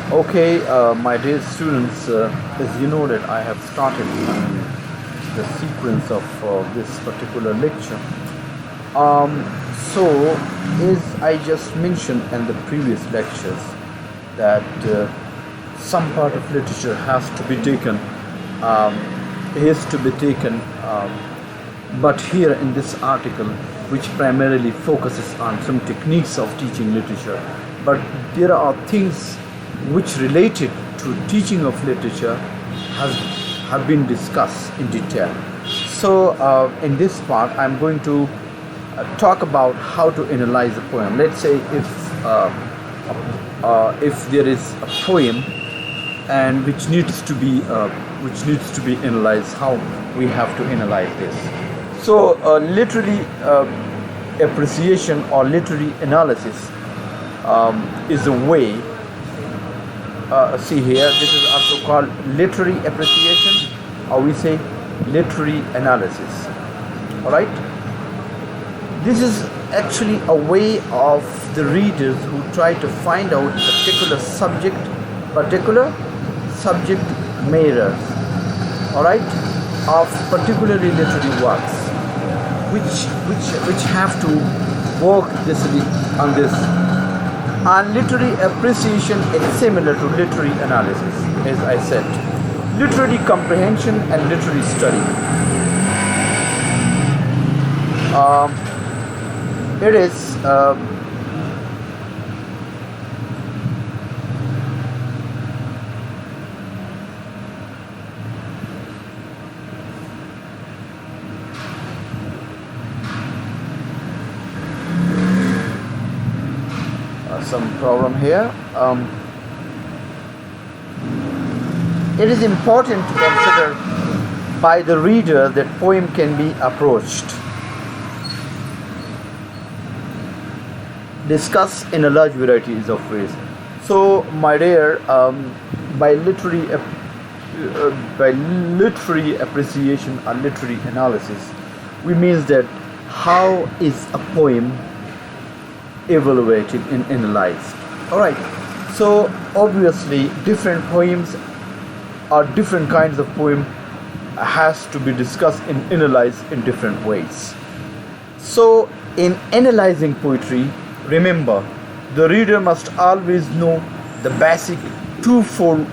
Okay, my dear students, as you know that I have started the sequence of this particular lecture. So, as I just mentioned in the previous lectures, that some part of literature has to be taken, um, is to be taken, but here in this article, which primarily focuses on some techniques of teaching literature, but there are things which related to teaching of literature has have been discussed in detail. So in this part I'm going to talk about how to analyze a poem. Let's say if there is a poem and which needs to be analyzed, how we have to analyze this. So literary appreciation or literary analysis is a way. See here, this is also called literary appreciation, or we say literary analysis. All right. This is actually a way of the readers who try to find out particular subject matters, all right, of particularly literary works, which have to work on this. And literary appreciation is similar to literary analysis, as I said. Literary comprehension and literary study. It is some problem here. It is important to consider by the reader that poem can be approached, discussed in a large varieties of ways. So, my dear, by literary appreciation or literary analysis, we means that how is a poem evaluated and analyzed. All right. So obviously, different poems or different kinds of poem has to be discussed and analyzed in different ways. So in analyzing poetry, remember, the reader must always know the basic twofold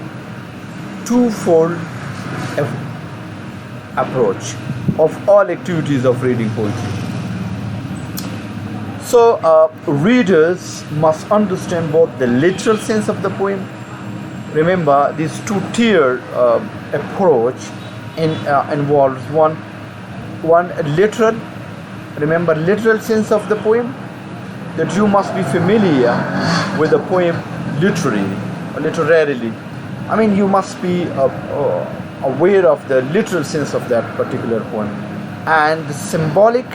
approach of all activities of reading poetry. So readers must understand both the literal sense of the poem. Remember, this two-tier approach involves one literal. Remember, literal sense of the poem, that you must be familiar with the poem literarily. I mean, you must be aware of the literal sense of that particular poem, and the symbolic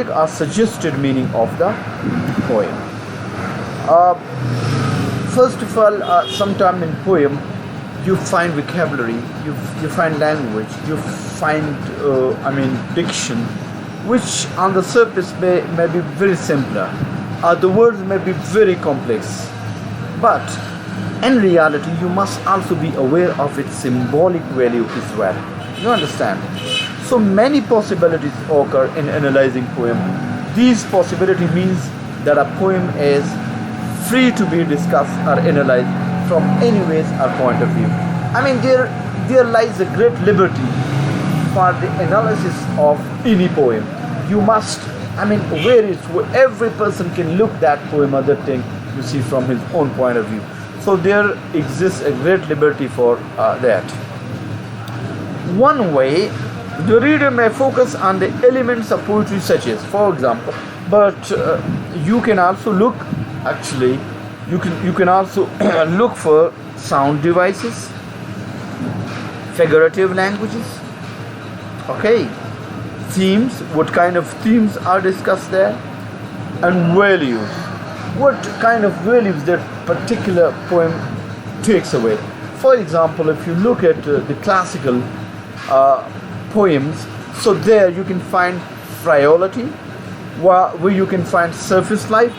or suggested meaning of the poem. First of all, sometime in poem you find vocabulary, you find language, you find diction, which on the surface may be very simpler, the words may be very complex, but in reality you must also be aware of its symbolic value as well. You understand? So many possibilities occur in analyzing poem. These possibility means that a poem is free to be discussed or analyzed from any ways or point of view. I mean, there lies a great liberty for the analysis of any poem. You must, where every person can look that poem or that thing, you see, from his own point of view. So there exists a great liberty for that. One way, the reader may focus on the elements of poetry, such as, for example, but you can also look, actually, you can also look for sound devices, figurative languages, okay, themes, what kind of themes are discussed there, and values, what kind of values that particular poem takes away. For example, if you look at the classical poems, so there you can find frivolity, where you can find surface life,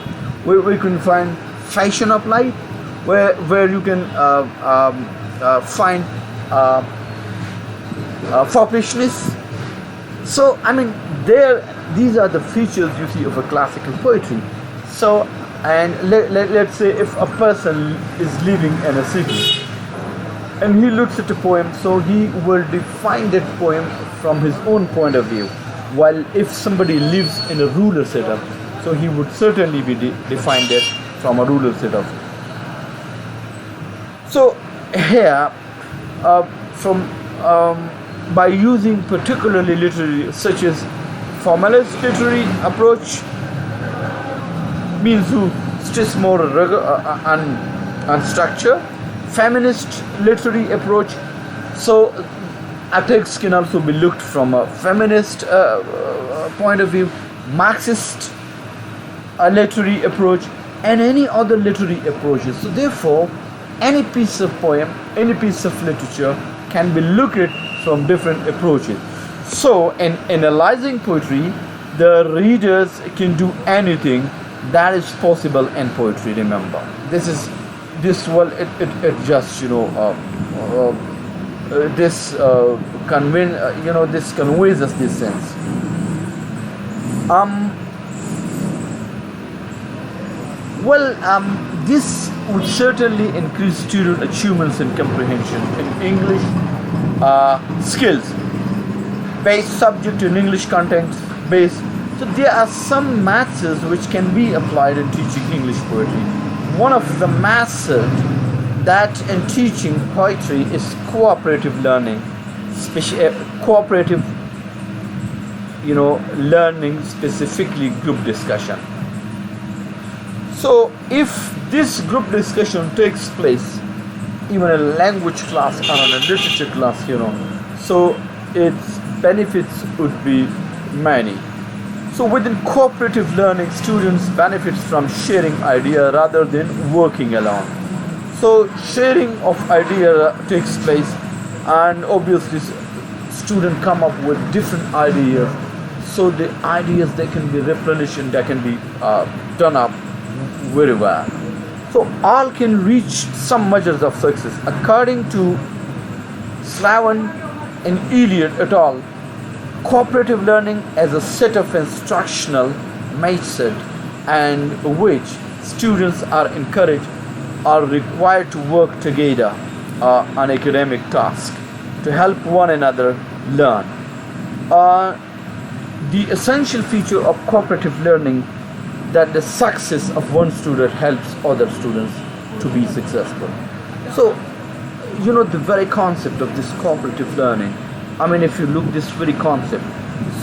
we can find fashion of life, where you can find foppishness. So I mean, these are the features you see of a classical poetry. So, and let's say if a person is living in a city and he looks at a poem, so he will define that poem from his own point of view. While if somebody lives in a rural setup, so he would certainly be defined it from a rural setup. So here, from by using particularly literary, such as formalist literary approach, means who stress more rigor and structure. Feminist literary approach, so a text can also be looked from a feminist point of view. Marxist literary approach, and any other literary approaches. So therefore, any piece of poem, any piece of literature can be looked at from different approaches. So in analyzing poetry, the readers can do anything that is possible in poetry. Remember, this just this conveys us this sense. This would certainly increase student achievements in comprehension in English skills based subject in English content based. So there are some methods which can be applied in teaching English poetry. One of the methods that in teaching poetry is cooperative learning, cooperative learning, specifically group discussion. So if this group discussion takes place even in a language class or in a literature class, so its benefits would be many. So within cooperative learning, students benefit from sharing idea rather than working alone. So sharing of idea takes place, and obviously students come up with different ideas. So the ideas, they can be replenished and they can be done up very well. So all can reach some measures of success. According to Slavin and Eliot et al., cooperative learning as a set of instructional method and which students are encouraged or required to work together on academic tasks to help one another learn. The essential feature of cooperative learning that the success of one student helps other students to be successful. So, the very concept of this cooperative learning, I mean, if you look this very concept,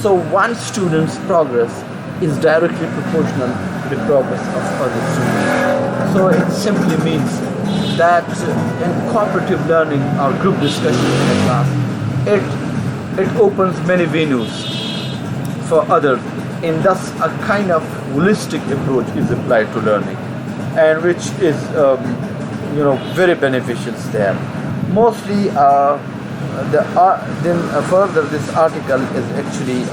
so one student's progress is directly proportional to the progress of other students. So it simply means that in cooperative learning or group discussion in a class, it opens many venues for others, and thus a kind of holistic approach is applied to learning, and which is very beneficial there. Mostly further this article is actually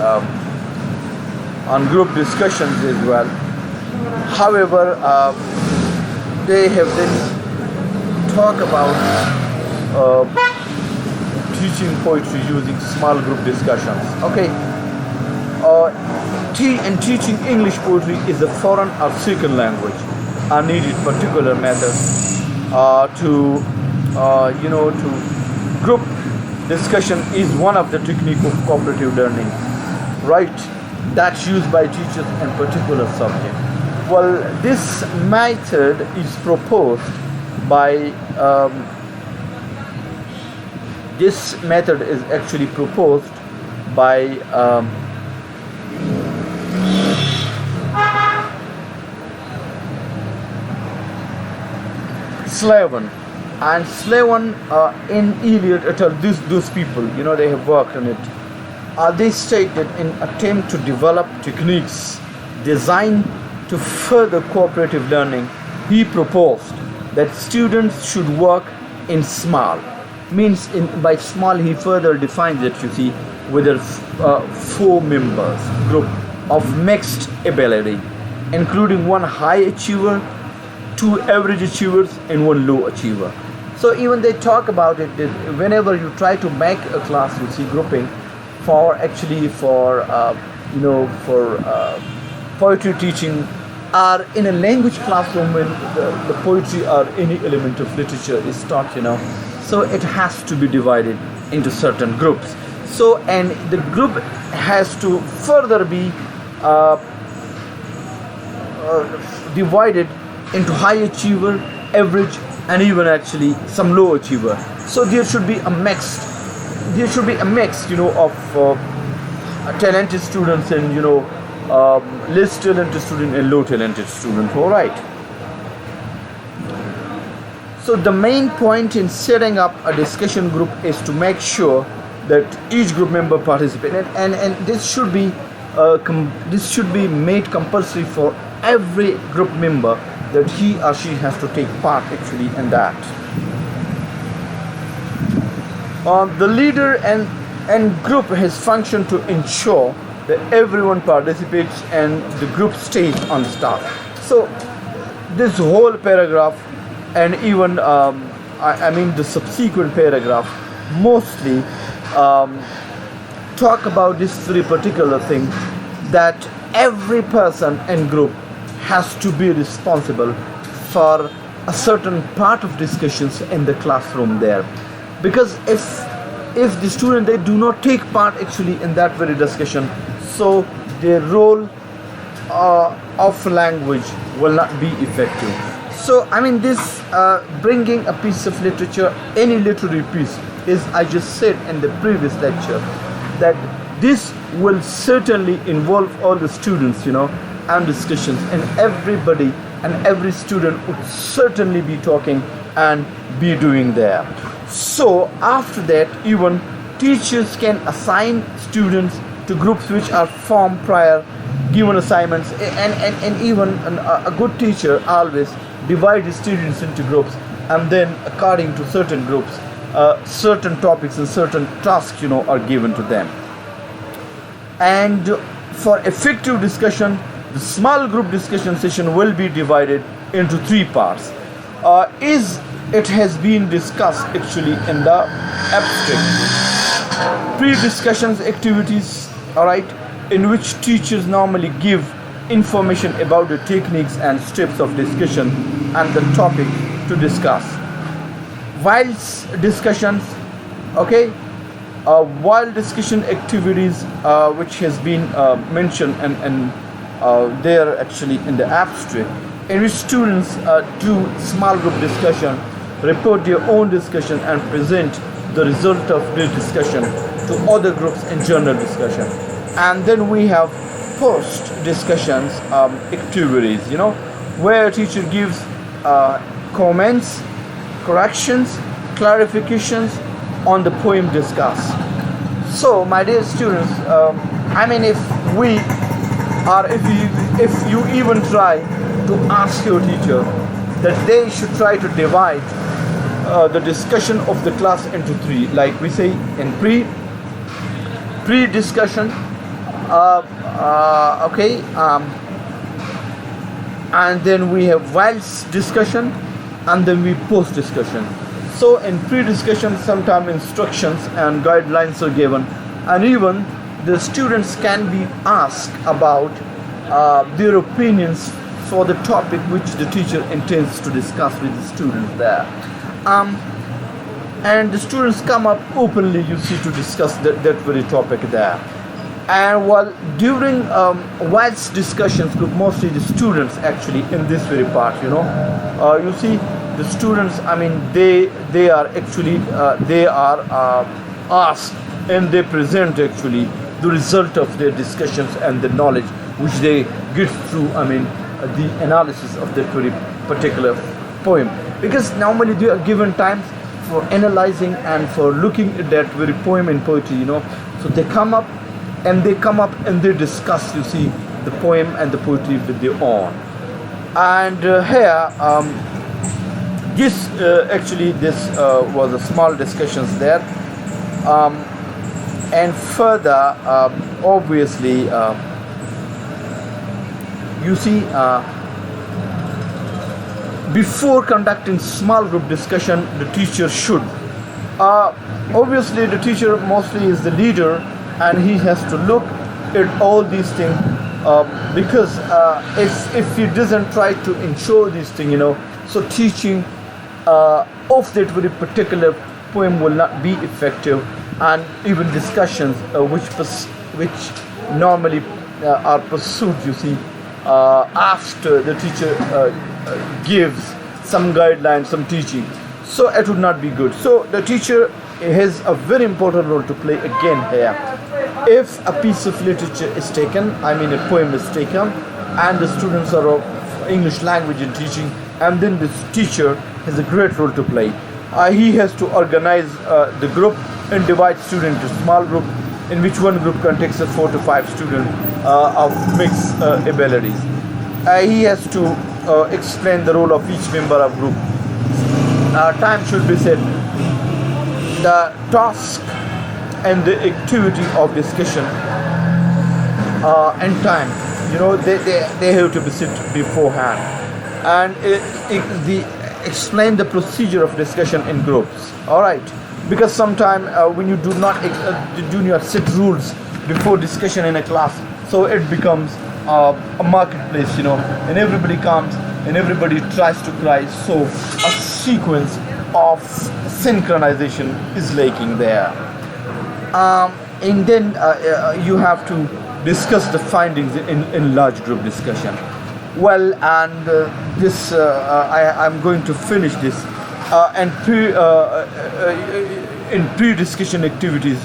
on group discussions as well. However, they have then talk about teaching poetry using small group discussions. Okay. And teaching English poetry is a foreign or second language are needed particular methods to group discussion is one of the technique of cooperative learning, right? That's used by teachers in particular subject. Well, this method is proposed by Slavin in Eliot et al. Those people, they have worked on it. They state that in attempt to develop techniques designed to further cooperative learning, he proposed that students should work in small. Means by small, he further defines it, with a 4 members group of mixed ability. including one high achiever, two average achievers, and one low achiever. So even they talk about it that whenever you try to make a class, you see grouping for poetry teaching, or in a language classroom when the poetry or any element of literature is taught, so it has to be divided into certain groups. So, and the group has to further be divided into high achiever, average, and even actually some low achiever. So there should be a mix, of talented students and less talented student and low talented student. All right. So the main point in setting up a discussion group is to make sure that each group member participates, and this should be made compulsory for every group member, that he or she has to take part actually in that. The leader and group has function to ensure that everyone participates and the group stays on the staff. So this whole paragraph and even the subsequent paragraph mostly talk about this very particular thing, that every person and group has to be responsible for a certain part of discussions in the classroom there, because if the student, they do not take part actually in that very discussion, so their role of language will not be effective. So this bringing a piece of literature, any literary piece, is, I just said in the previous lecture, that this will certainly involve all the students, and discussions, and everybody and every student would certainly be talking and be doing there. So after that, even teachers can assign students to groups which are formed prior given assignments, and even a good teacher always divides the students into groups, and then according to certain groups, certain topics and certain tasks are given to them. And for effective discussion, the small group discussion session will be divided into three parts. It has been discussed actually in the abstract. Pre-discussions activities, alright, in which teachers normally give information about the techniques and steps of discussion and the topic to discuss. Whilst discussions, while discussion activities, which has been mentioned and there actually in the abstract, in which students do small group discussion, report their own discussion and present the result of their discussion to other groups in general discussion. And then we have post discussions activities, where a teacher gives comments, corrections, clarifications on the poem discussed. So my dear students, if you even try to ask your teacher that they should try to divide the discussion of the class into three, like we say in pre-discussion, and then we have whilst discussion, and then we post discussion. So in pre-discussion, sometimes instructions and guidelines are given, and even the students can be asked about their opinions for the topic which the teacher intends to discuss with the students there. And the students come up openly, you see, to discuss that very topic there. And while during whilst discussions, mostly the students actually in this very part, you see the students, they are actually asked, and they present actually the result of their discussions and the knowledge which they get through the analysis of that very particular poem, because normally they are given time for analyzing and for looking at that very poem and poetry, so they come up and they discuss, you see, the poem and the poetry with their own. And here this was a small discussions there, and further obviously You see, before conducting small group discussion, the teacher should. Obviously, the teacher mostly is the leader, and he has to look at all these things, because if he doesn't try to ensure these things, so teaching of that very particular poem will not be effective, and even discussions which normally are pursued, you see, after the teacher gives some guidelines, some teaching, so it would not be good. So the teacher has a very important role to play again here. If a piece of literature is taken, I mean a poem is taken, and the students are of English language and teaching, and then this teacher has a great role to play. He has to organize the group and divide students into small group, in which one group contains 4 to 5 students of mixed abilities. He has to explain the role of each member of group. Time should be set. The task and the activity of discussion and time, they have to be set beforehand, and explain the procedure of discussion in groups. All right, because sometimes when you do not set rules before discussion in a class, so it becomes a marketplace, and everybody comes and everybody tries to cry, so a sequence of synchronization is lacking there. And then you have to discuss the findings in large group discussion. Well, and I'm going to finish this. And in pre-discussion activities,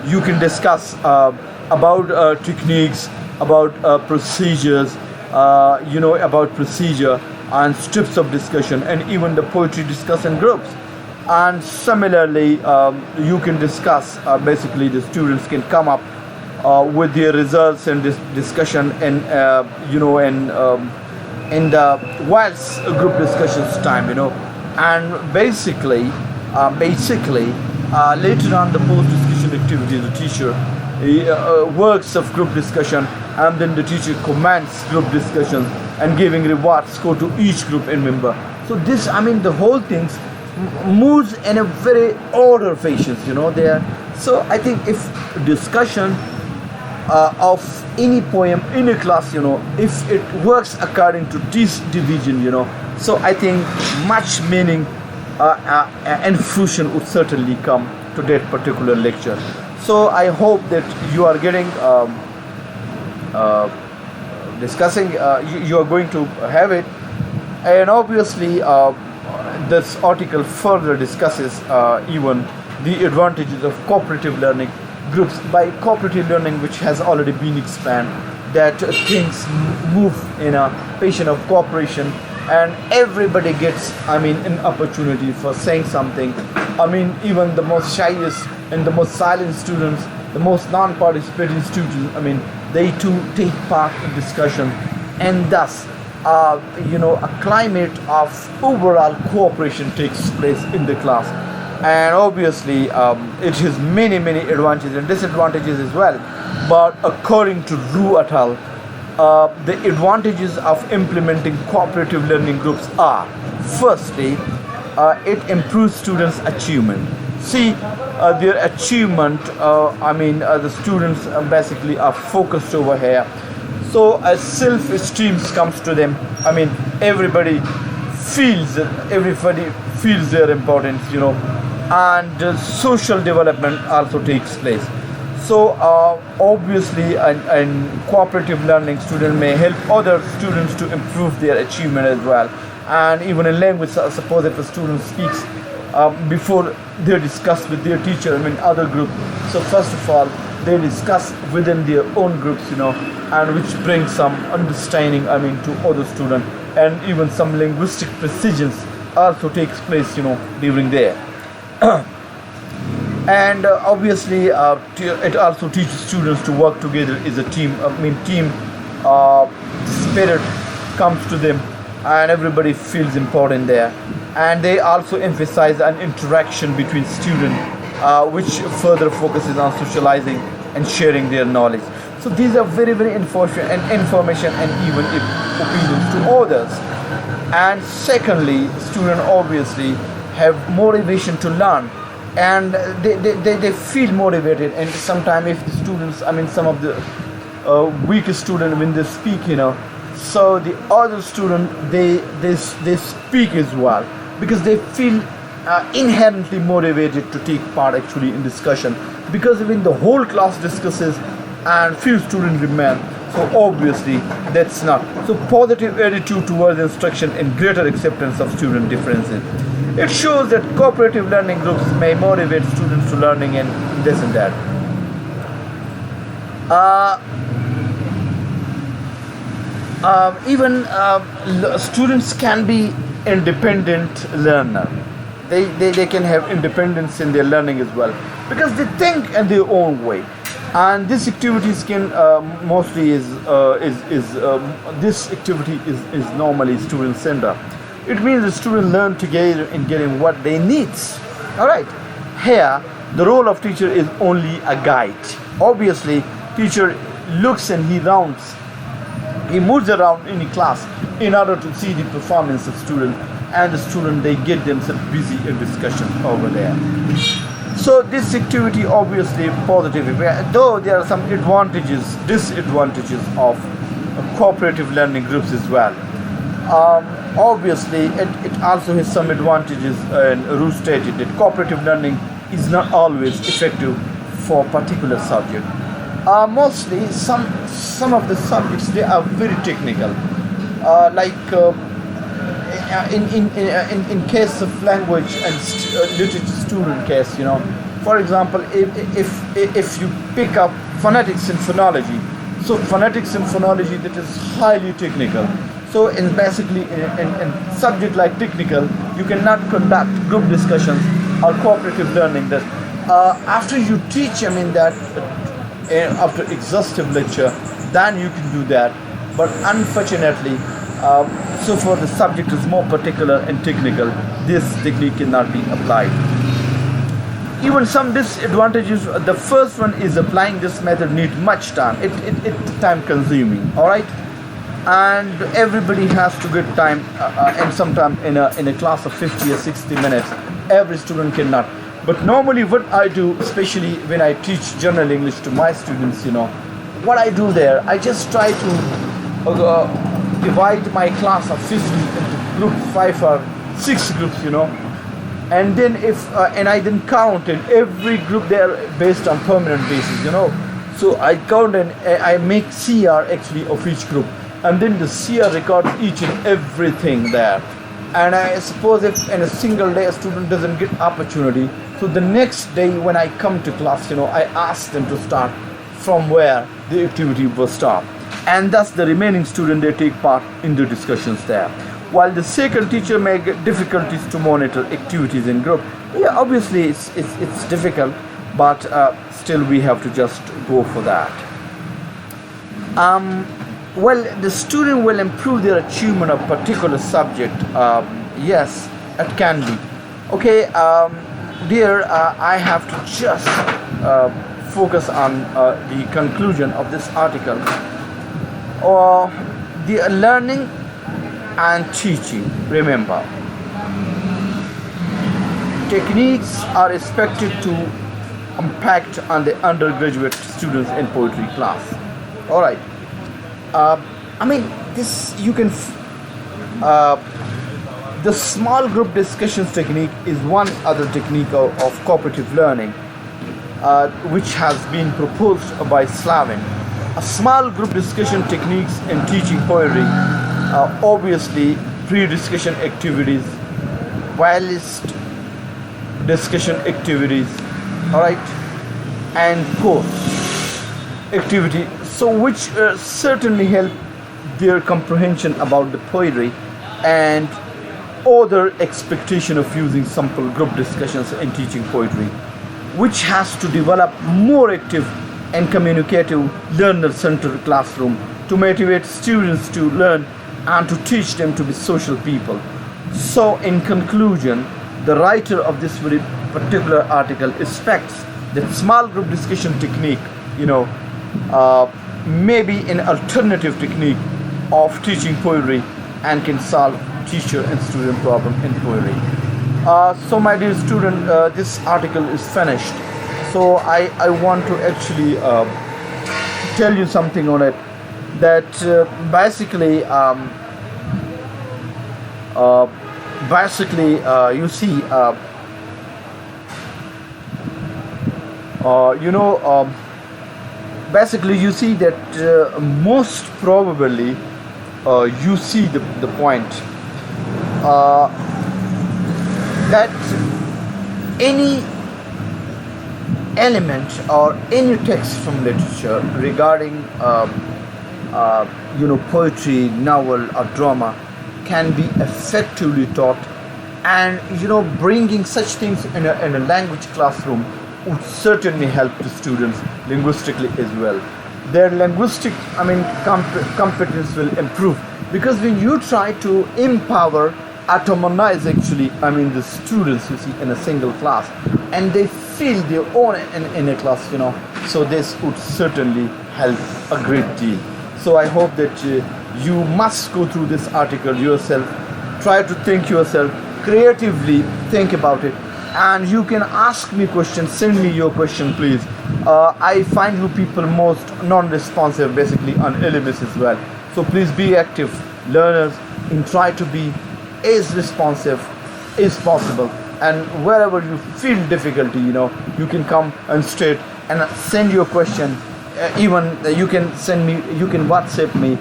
you can discuss about techniques, about procedures, about procedure and steps of discussion, and even the poetry discussion groups. And similarly, you can discuss, basically the students can come up with their results and discussion, and in the whilst group discussions time, and basically later on the post discussion activity, the teacher works of group discussion, and then the teacher commands group discussion and giving reward score to each group and member. So this, the whole thing moves in a very order fashion, there. So I think if discussion of any poem in a class, if it works according to this division, so I think much meaning and fruition would certainly come to that particular lecture. So I hope that you are getting discussing, you are going to have it, and obviously this article further discusses even the advantages of cooperative learning groups. By cooperative learning, which has already been explained, that things move in a passion of cooperation, and everybody gets an opportunity for saying something. Even the most shyest and the most silent students, the most non-participating students, they too take part in discussion, and thus a climate of overall cooperation takes place in the class. And obviously it has many advantages and disadvantages as well, but according to Ru et al., the advantages of implementing cooperative learning groups are: firstly, it improves students' achievement. See, their achievement, the students basically are focused over here, so a self-esteem comes to them. Everybody feels their importance, and social development also takes place. So obviously, in cooperative learning, students may help other students to improve their achievement as well. And even in language, suppose if a student speaks before they discuss with their teacher, other group. So first of all, they discuss within their own groups, and which brings some understanding, to other students, and even some linguistic precisions also takes place, during there. And obviously, it also teaches students to work together as a team. Team spirit comes to them, and everybody feels important there. And they also emphasize an interaction between students, which further focuses on socializing and sharing their knowledge. So these are very, very information and even opinions to others. And secondly, students obviously have motivation to learn, and they feel motivated. And sometimes if the students, I mean some of the weaker student, when they speak, so the other student, they speak as well, because they feel inherently motivated to take part actually in discussion, because when the whole class discusses and few students remain, so obviously that's not so positive attitude towards instruction and greater acceptance of student differences. It shows that cooperative learning groups may motivate students to learning and this and that. Even students can be independent learner. They can have independence in their learning as well, because they think in their own way. And this activities can mostly this activity is normally student centered. It means the students learn together in getting what they need. All right. Here, the role of teacher is only a guide. Obviously, teacher looks and he moves around in the class in order to see the performance of students, and the student, they get themselves busy in discussion over there. So this activity obviously positive, though there are some disadvantages of cooperative learning groups as well. Obviously it also has some advantages, and Ruth stated that cooperative learning is not always effective for particular subject. Mostly some of the subjects, they are very technical, in case of language and literature student case, for example, if you pick up phonetics and phonology, so phonetics and phonology, that is highly technical. So in basically in subject like technical, you cannot conduct group discussions or cooperative learning. That after you teach, that after exhaustive lecture, then you can do that. But unfortunately, so for the subject is more particular and technical, this technique cannot be applied. Even some disadvantages. The first one is applying this method needs much time. It's time consuming. All right, and everybody has to get time, and sometimes in a class of 50 or 60 minutes, every student cannot. But normally what I do, especially when I teach general English to my students, what I do there, I just try to divide my class of 50 into group 5 or 6 groups, and then and I then count, and every group, they are based on permanent basis, so I count and I make CR actually of each group, and then the CR records each and everything there. And I suppose if in a single day a student doesn't get opportunity, so the next day when I come to class, I ask them to start from where the activity was stopped, and thus the remaining student, they take part in the discussions there. While the second teacher may get difficulties to monitor activities in group. Yeah, obviously it's difficult, but still we have to just go for that. Well, the student will improve their achievement of particular subject. Yes, it can be. Okay, there I have to just focus on the conclusion of this article. The learning and teaching. Remember, techniques are expected to impact on the undergraduate students in poetry class. All right. This you can. The small group discussions technique is one other technique of cooperative learning, which has been proposed by Slavin. A small group discussion techniques in teaching poetry, obviously pre-discussion activities, whilst discussion activities, all right, and post activity, so which certainly help their comprehension about the poetry and other expectation of using simple group discussions in teaching poetry, which has to develop more active and communicative learner-centered classroom to motivate students to learn and to teach them to be social people. So in conclusion, the writer of this very particular article expects that small group discussion technique, maybe an alternative technique of teaching poetry and can solve teacher and student problem in poetry. So my dear student, this article is finished. So I want to actually tell you something on it, that you see, basically you see that most probably you see the point, that any element or any text from literature regarding poetry, novel or drama can be effectively taught, and bringing such things in a language classroom would certainly help the students linguistically as well. Their linguistic competence will improve, because when you try to empower, atomize actually the students, you see, in a single class, and they feel their own in a class, so this would certainly help a great deal. So I hope that you must go through this article yourself, try to think yourself, creatively think about it, and you can ask me questions, send me your question please. I find you people most non-responsive basically on LMS as well, so please be active learners and try to be as responsive as possible, and wherever you feel difficulty, you can come and straight and send your question. Even you can send me, you can WhatsApp me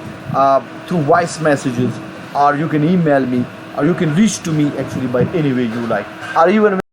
through voice messages, or you can email me, or you can reach to me actually by any way you like, or even